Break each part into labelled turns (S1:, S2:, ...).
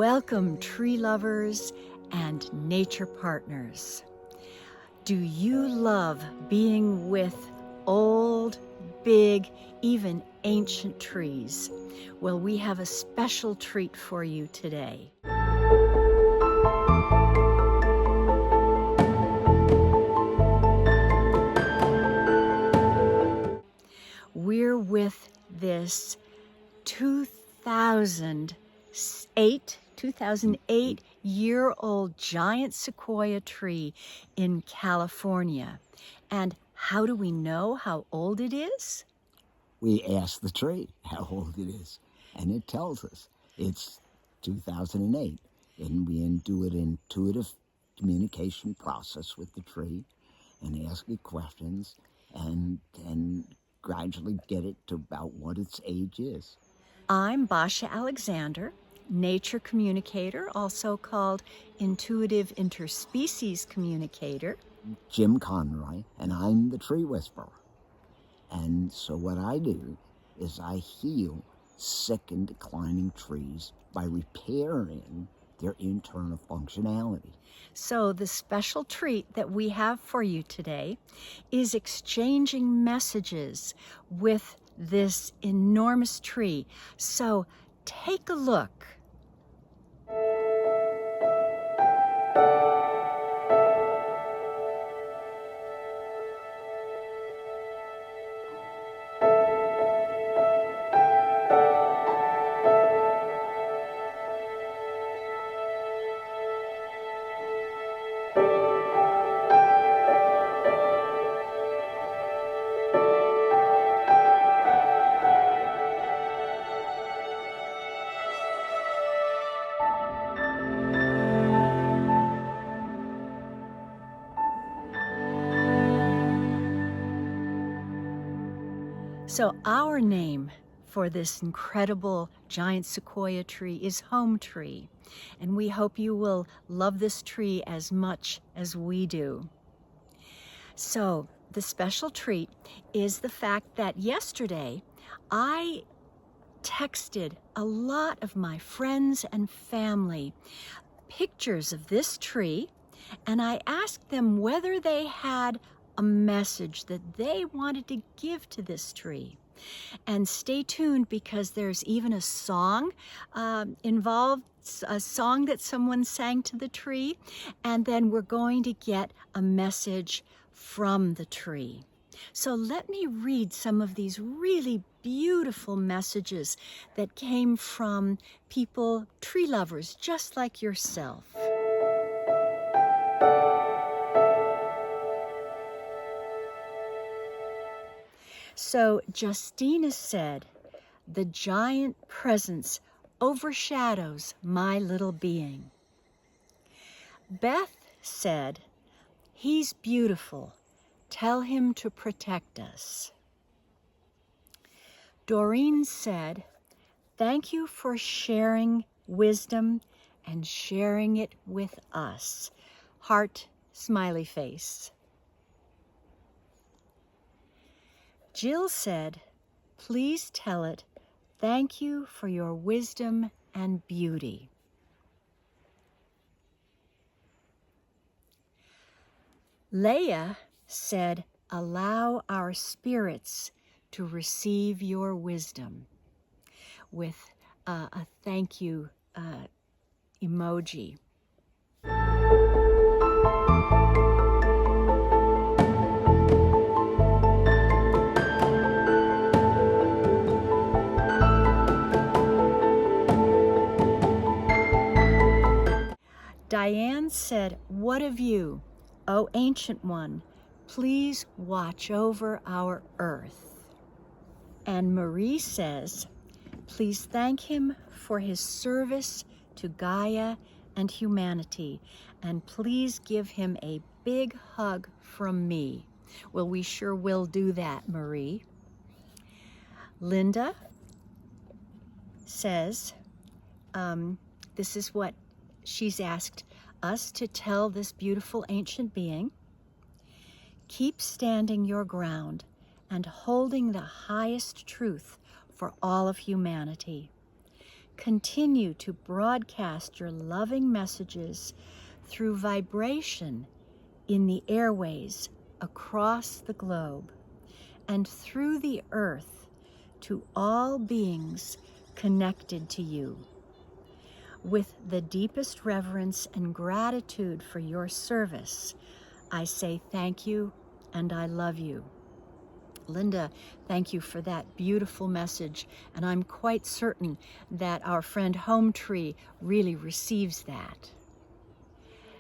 S1: Welcome, tree lovers and nature partners. Do you love being with old, big, even ancient trees? Well, we have a special treat for you today. We're with this 2008-year-old giant sequoia tree in California. And how do we know how old it is?
S2: We ask the tree how old it is, and it tells us it's 2008. And we do an intuitive communication process with the tree and ask it questions and gradually get it to about what its age is.
S1: I'm Basia Alexander, nature communicator, also called intuitive interspecies communicator.
S2: Jim Conroy, and I'm the tree whisperer. And so what I do is I heal sick and declining trees by repairing their internal functionality.
S1: So the special treat that we have for you today is exchanging messages with this enormous tree. So take a look. So our name for this incredible giant sequoia tree is Home Tree, and we hope you will love this tree as much as we do. So the special treat is the fact that yesterday I texted a lot of my friends and family pictures of this tree, and I asked them whether they had a message that they wanted to give to this tree. And stay tuned, because there's even a song involved, a song that someone sang to the tree, and then we're going to get a message from the tree. So let me read some of these really beautiful messages that came from people, tree lovers, just like yourself. So Justina said, "The giant presence overshadows my little being." Beth said, "He's beautiful. Tell him to protect us." Doreen said, "Thank you for sharing wisdom and sharing it with us." Heart, smiley face. Jill said, "Please tell it, thank you for your wisdom and beauty." Leah said, "Allow our spirits to receive your wisdom," with a thank you emoji. Diane said, "What of you, O Ancient One? Please watch over our earth." And Marie says, "Please thank him for his service to Gaia and humanity, and please give him a big hug from me." Well, we sure will do that, Marie. Linda says, this is what she's asked us to tell this beautiful ancient being: "Keep standing your ground and holding the highest truth for all of humanity. continue to broadcast your loving messages through vibration in the airways across the globe and through the earth to all beings connected to you. With the deepest reverence and gratitude for your service, I say thank you and I love you. Linda, thank you for that beautiful message, and I'm quite certain that our friend Home Tree really receives that.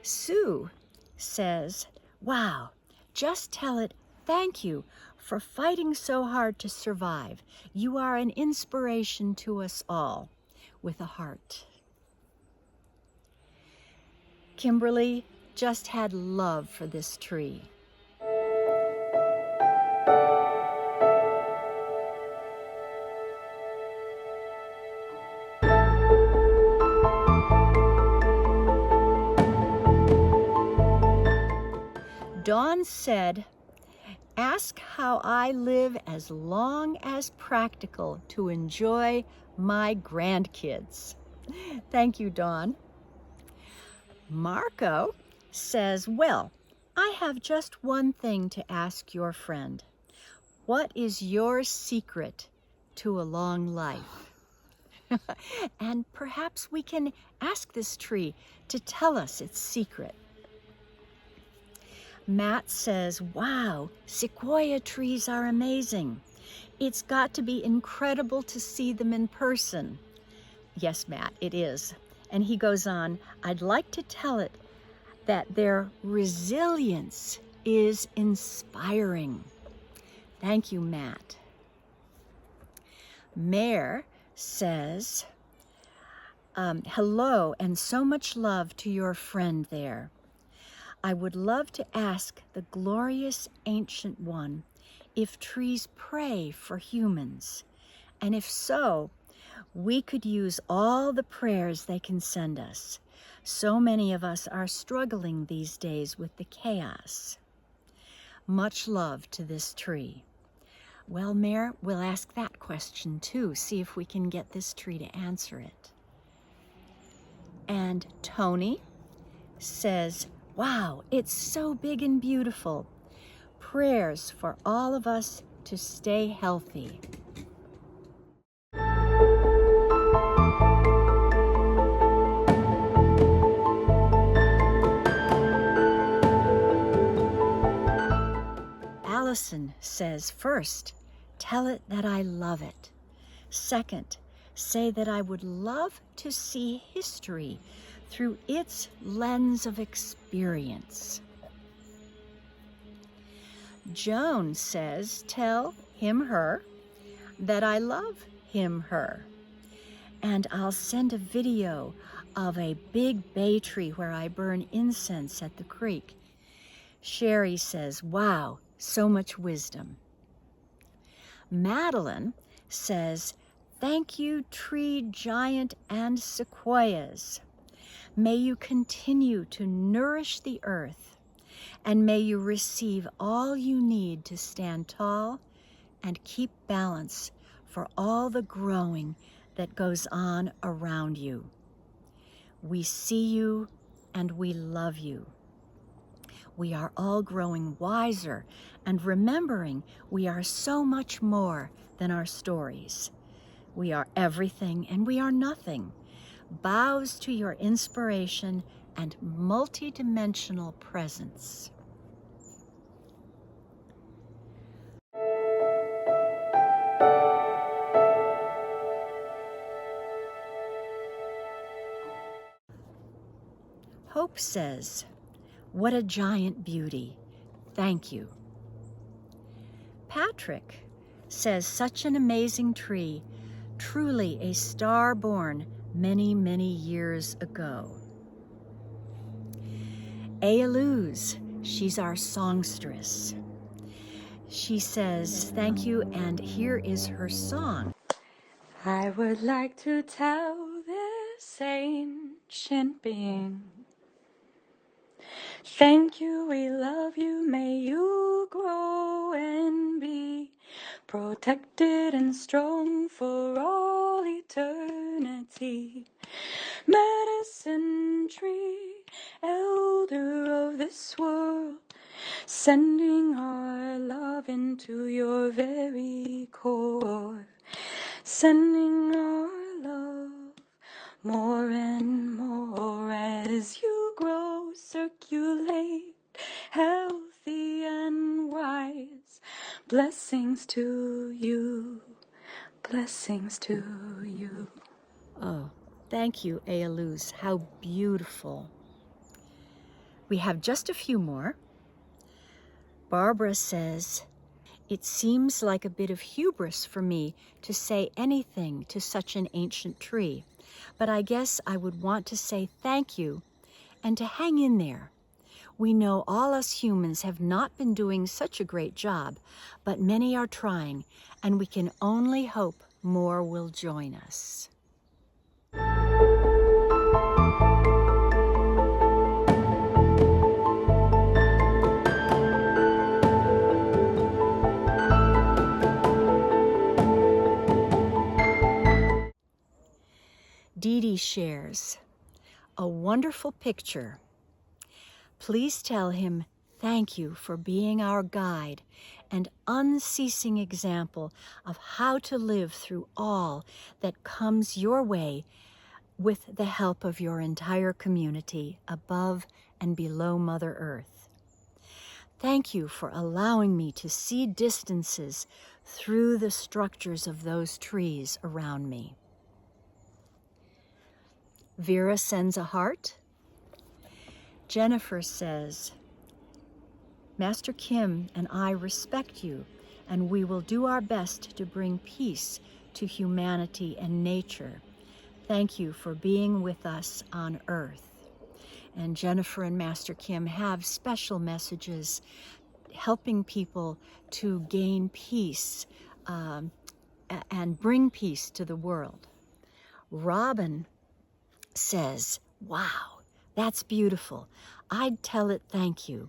S1: Sue says, wow, just tell it thank you for fighting so hard to survive. You are an inspiration to us all, with a heart. Kimberly just had love for this tree. Dawn said, ask how I live as long as practical to enjoy my grandkids. Thank you, Dawn. Marco says, well, I have just one thing to ask your friend. What is your secret to a long life? And perhaps we can ask this tree to tell us its secret. Matt says, wow, sequoia trees are amazing. It's got to be incredible to see them in person. Yes, Matt, it is. And he goes on, I'd like to tell it that their resilience is inspiring. Thank you, Matt. Mare says, hello and so much love to your friend there. I would love to ask the glorious ancient one if trees pray for humans, and if so, we could use all the prayers they can send us. So many of us are struggling these days with the chaos. Much love to this tree. Well, Mare, we'll ask that question too, see if we can get this tree to answer it. And Tony says, wow, it's so big and beautiful. Prayers for all of us to stay healthy. Allison says, first, tell it that I love it. Second, say that I would love to see history through its lens of experience. Joan says, tell him, her, that I love him, her. And I'll send a video of a big bay tree where I burn incense at the creek. Sherry says, wow, so much wisdom. Madeline says, thank you, tree giant and sequoias. May you continue to nourish the earth, and may you receive all you need to stand tall and keep balance for all the growing that goes on around you. We see you and we love you. We are all growing wiser and remembering we are so much more than our stories. We are everything and we are nothing. Bows to your inspiration and multidimensional presence. Hope says, what a giant beauty. Thank you. Patrick says, such an amazing tree, truly a star born many, many years ago. Ayaluz, she's our songstress. She says, thank you, and here is her song.
S3: I would like to tell this ancient being, thank you, we love you, may you grow and be protected and strong for all eternity. healthy. Medicine tree, elder of this world, sending our love into your very core, sending our love more and more as you grow, circulate, healthy and wise. Blessings to you, blessings to you.
S1: Oh, thank you, Eiluz. How beautiful. We have just a few more. Barbara says, "It seems like a bit of hubris for me to say anything to such an ancient tree, but I guess I would want to say thank you and to hang in there. We know all us humans have not been doing such a great job, but many are trying, and we can only hope more will join us." Dee Dee shares, "A wonderful picture. Please tell him thank you for being our guide and unceasing example of how to live through all that comes your way with the help of your entire community above and below Mother Earth. Thank you for allowing me to see distances through the structures of those trees around me." Vera sends a heart. Jennifer says, "Master Kim and I respect you, and we will do our best to bring peace to humanity and nature. Thank you for being with us on Earth." And Jennifer and Master Kim have special messages helping people to gain peace and bring peace to the world. Robin says, "Wow, that's beautiful. I'd tell it thank you.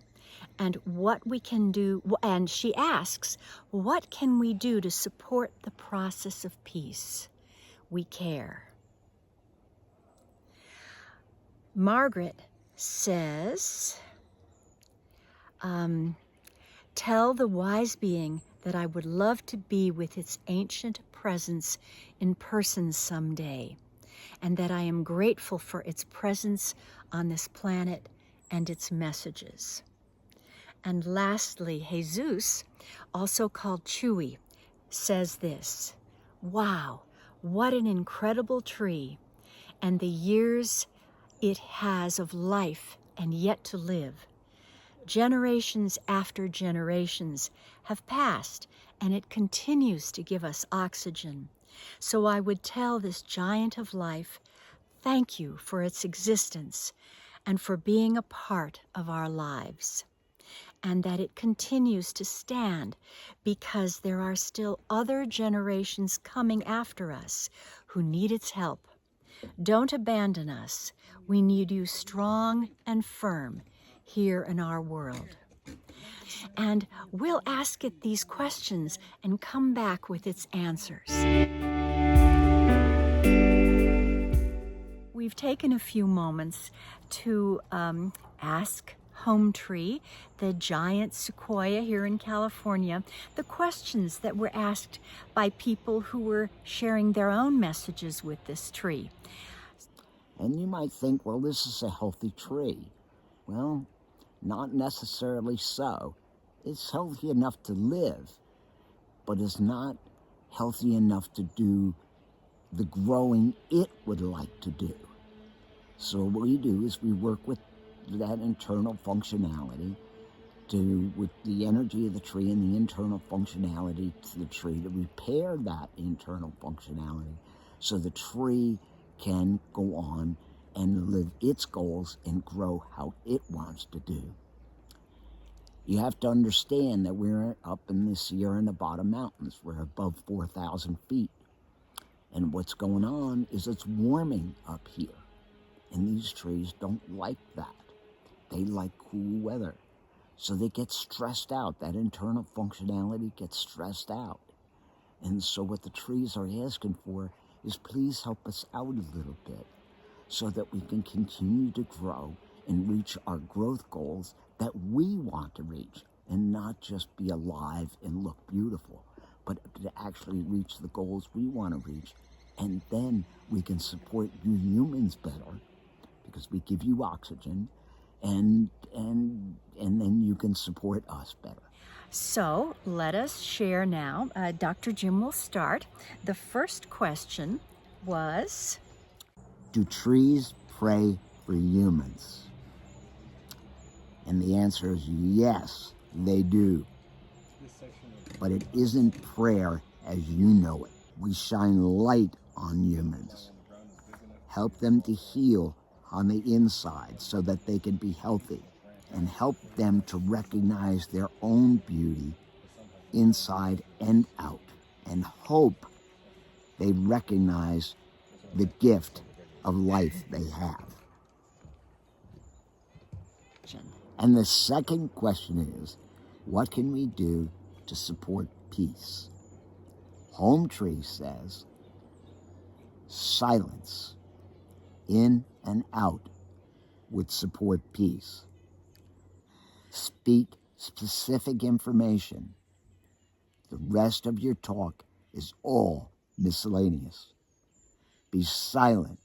S1: And what we can do," and she asks, "What can we do to support the process of peace? We care." Margaret says, "Tell the wise being that I would love to be with its ancient presence in person someday, and that I am grateful for its presence on this planet and its messages." And lastly, Jesus, also called Chewy, says this, "Wow, what an incredible tree, and the years it has of life and yet to live. Generations after generations have passed, and it continues to give us oxygen. So I would tell this giant of life, thank you for its existence and for being a part of our lives, and that it continues to stand because there are still other generations coming after us who need its help. Don't abandon us. We need you strong and firm here in our world." And we'll ask it these questions and come back with its answers. We've taken a few moments to ask Home Tree, the giant sequoia here in California, the questions that were asked by people who were sharing their own messages with this tree.
S2: And you might think, well, this is a healthy tree. Well, not necessarily so. It's healthy enough to live, but it's not healthy enough to do the growing it would like to do. So what we do is we work with that internal functionality with the energy of the tree and the internal functionality to the tree to repair that internal functionality so the tree can go on and live its goals and grow how it wants to do. You have to understand that we're up in the Sierra Nevada mountains. We're above 4,000 feet. And what's going on is it's warming up here. And these trees don't like that. They like cool weather. So they get stressed out. That internal functionality gets stressed out. And so what the trees are asking for is please help us out a little bit so that we can continue to grow and reach our growth goals that we want to reach, and not just be alive and look beautiful, but to actually reach the goals we want to reach. And then we can support you humans better because we give you oxygen, and then you can support us better.
S1: So let us share now. Dr. Jim will start. The first question was,
S2: do trees pray for humans? And the answer is yes, they do. But it isn't prayer as you know it. We shine light on humans, help them to heal on the inside so that they can be healthy, and help them to recognize their own beauty inside and out, and hope they recognize the gift of life they have. And the second question is, what can we do to support peace? Home Tree says, silence in and out would support peace. Speak specific information. The rest of your talk is all miscellaneous. Be silent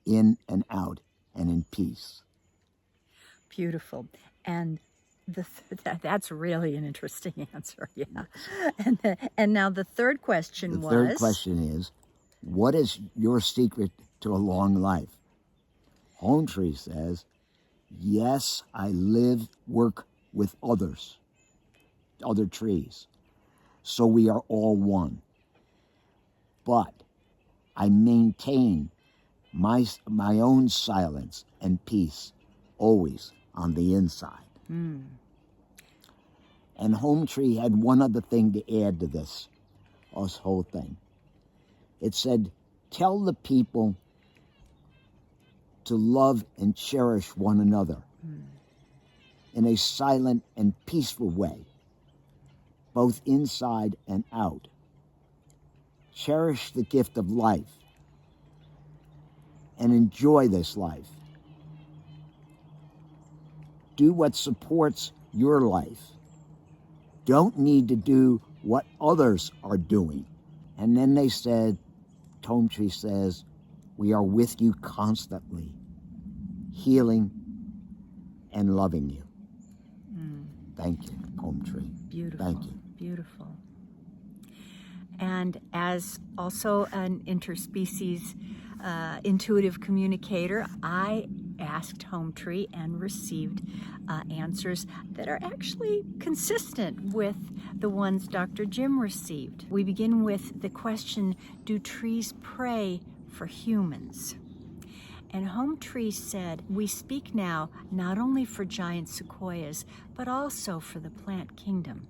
S2: in and out and in peace.
S1: beautiful. And that's really an interesting answer, yeah. And now the third question was?
S2: The third question is, what is your secret to a long life? Home Tree says, yes, I work with others, other trees. So we are all one. But I maintain my own silence and peace always on the inside. And Home Tree had one other thing to add to this whole thing. It said, tell the people to love and cherish one another in a silent and peaceful way, both inside and out. Cherish the gift of life and enjoy this life. Do what supports your life. Don't need to do what others are doing. And then they said, Home Tree says, we are with you constantly, healing and loving you. Thank you, Home Tree.
S1: Beautiful.
S2: Thank you.
S1: Beautiful. And as also an interspecies intuitive communicator, I asked Home Tree and received answers that are actually consistent with the ones Dr. Jim received. We begin with the question, do trees pray for humans? And Home Tree said, we speak now not only for giant sequoias, but also for the plant kingdom.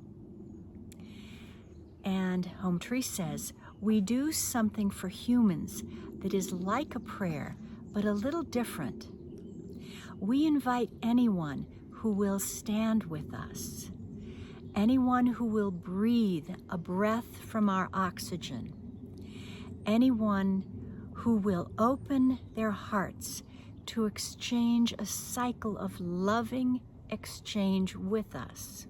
S1: And Home Tree says, we do something for humans that is like a prayer, but a little different. We invite anyone who will stand with us, anyone who will breathe a breath from our oxygen, anyone who will open their hearts to exchange a cycle of loving exchange with us.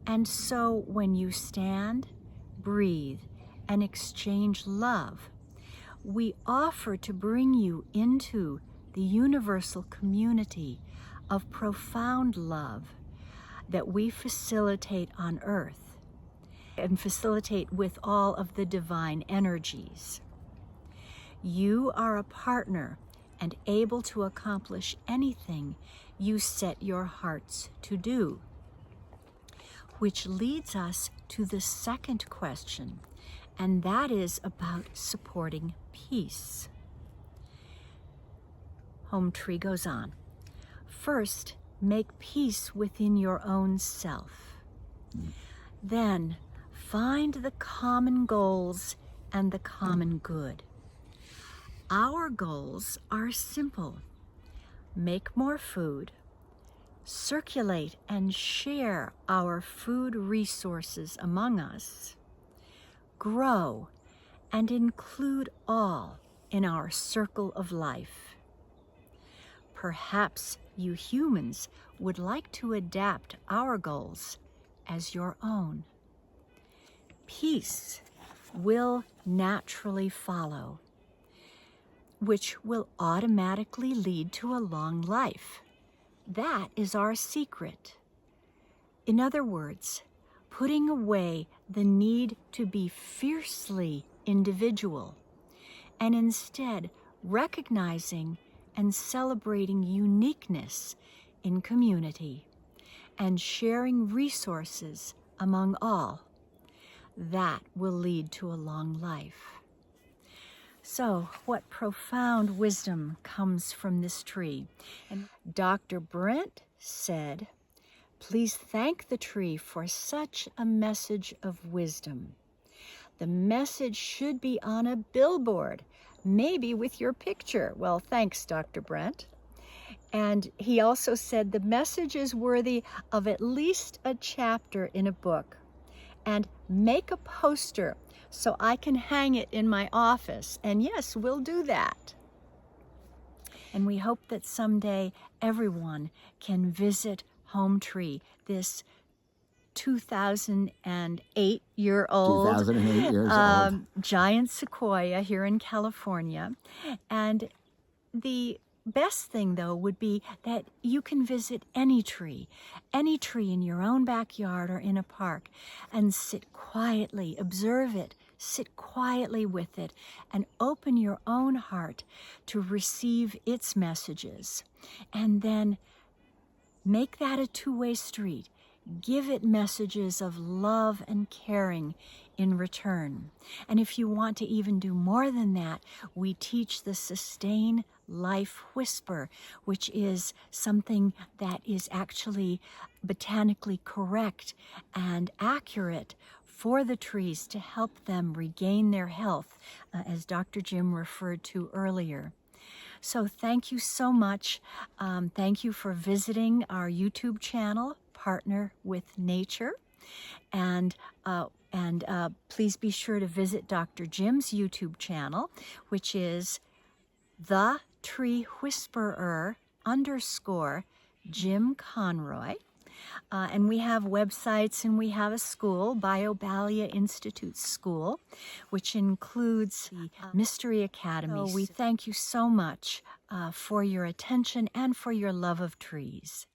S1: And so when you stand, breathe, and exchange love, we offer to bring you into the universal community of profound love that we facilitate on earth and facilitate with all of the divine energies. You are a partner and able to accomplish anything you set your hearts to do. Which leads us to the second question, and that is about supporting peace. Home Tree goes on. First, make peace within your own self. Then, find the common goals and the common good. Our goals are simple. Make more food, circulate and share our food resources among us, grow, and include all in our circle of life. Perhaps you humans would like to adapt our goals as your own. Peace will naturally follow, which will automatically lead to a long life. That is our secret. In other words, putting away the need to be fiercely individual and instead recognizing and celebrating uniqueness in community and sharing resources among all. That will lead to a long life. So, what profound wisdom comes from this tree? And Dr. Brent said, "Please thank the tree for such a message of wisdom. The message should be on a billboard, maybe with your picture." Well, thanks, Dr. Brent. And he also said the message is worthy of at least a chapter in a book. And make a poster so I can hang it in my office. And yes, we'll do that. And we hope that someday everyone can visit Home Tree, this 2008-year-old
S2: 2008 years old.
S1: giant sequoia here in California. And the best thing, though, would be that you can visit any tree in your own backyard or in a park, and sit quietly, observe it, sit quietly with it, and open your own heart to receive its messages. And then make that a two-way street. Give it messages of love and caring in return. And if you want to even do more than that, we teach the Sustain Life Whisper, which is something that is actually botanically correct and accurate for the trees to help them regain their health, as Dr. Jim referred to earlier. So thank you so much. Thank you for visiting our YouTube channel, Partner with Nature. And please be sure to visit Dr. Jim's YouTube channel, which is The Tree Whisperer _ Jim Conroy. And we have websites, and we have a school, Basia Institute School, which includes the Mystery Academy. So we thank you so much for your attention and for your love of trees.